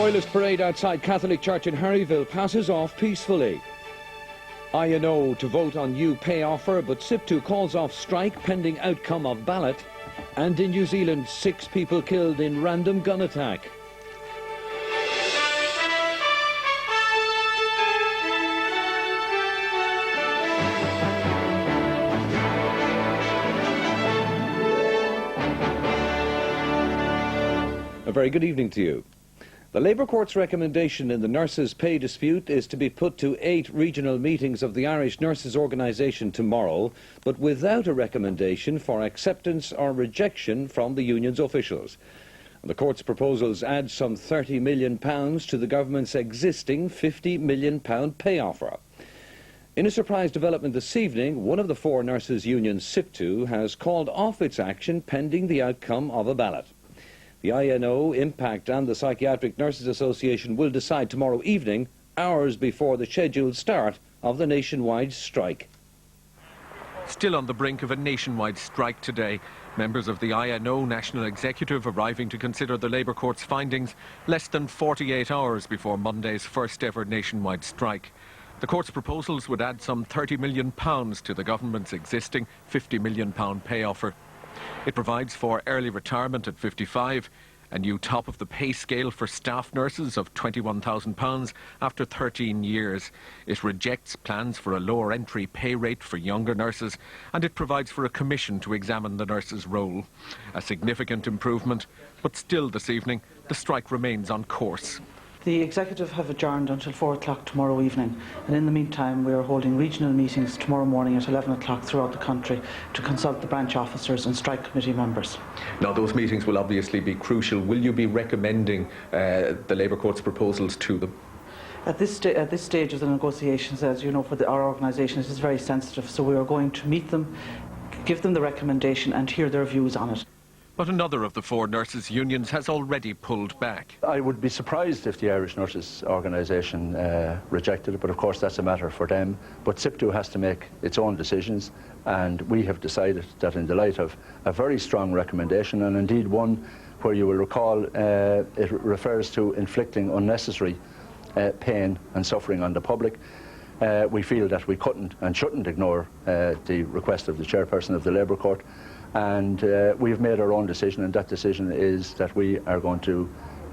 Royalist parade outside Catholic Church in Harryville passes off peacefully. INO to vote on new pay offer, but SIP2 calls off strike pending outcome of ballot. And in New Zealand, 6 people killed in random gun attack. A very good evening to you. The Labour Court's recommendation in the nurses' pay dispute is to be put to 8 regional meetings of the Irish Nurses Organisation tomorrow, but without a recommendation for acceptance or rejection from the union's officials. The Court's proposals add some £30 million to the government's existing £50 million pay offer. In a surprise development this evening, one of the 4 nurses' unions, SIP2, has called off its action pending the outcome of a ballot. The INO, Impact and the Psychiatric Nurses Association will decide tomorrow evening, hours before the scheduled start of the nationwide strike. Still on the brink of a nationwide strike today, members of the INO National Executive arriving to consider the Labour Court's findings less than 48 hours before Monday's first ever nationwide strike. The Court's proposals would add some £30 million to the government's existing £50 million pay offer. It provides for early retirement at 55, a new top of the pay scale for staff nurses of £21,000 after 13 years. It rejects plans for a lower entry pay rate for younger nurses, and it provides for a commission to examine the nurses' role. A significant improvement, but still this evening the strike remains on course. The Executive have adjourned until 4 o'clock tomorrow evening, and in the meantime we are holding regional meetings tomorrow morning at 11 o'clock throughout the country to consult the branch officers and strike committee members. Now those meetings will obviously be crucial. Will you be recommending the Labour Court's proposals to them? At this stage of the negotiations, as you know, for our organisation, it is very sensitive, so we are going to meet them, give them the recommendation and hear their views on it. But another of the 4 nurses' unions has already pulled back. I would be surprised if the Irish Nurses Organisation rejected it, but of course that's a matter for them. But SIP2 has to make its own decisions, and we have decided that in the light of a very strong recommendation, and indeed one where you will recall it refers to inflicting unnecessary pain and suffering on the public, we feel that we couldn't and shouldn't ignore the request of the chairperson of the Labour Court. And we've made our own decision, and that decision is that we are going to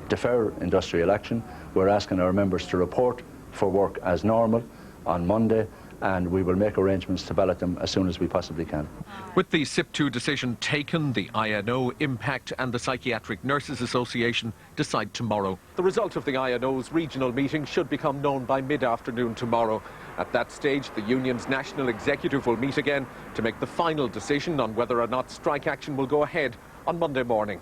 defer industrial action. We're asking our members to report for work as normal on Monday, and we will make arrangements to ballot them as soon as we possibly can. With the SIP2 decision taken, the INO, Impact and the Psychiatric Nurses Association decide tomorrow. The result of the INO's regional meeting should become known by mid-afternoon tomorrow. At that stage, the union's national executive will meet again to make the final decision on whether or not strike action will go ahead on Monday morning.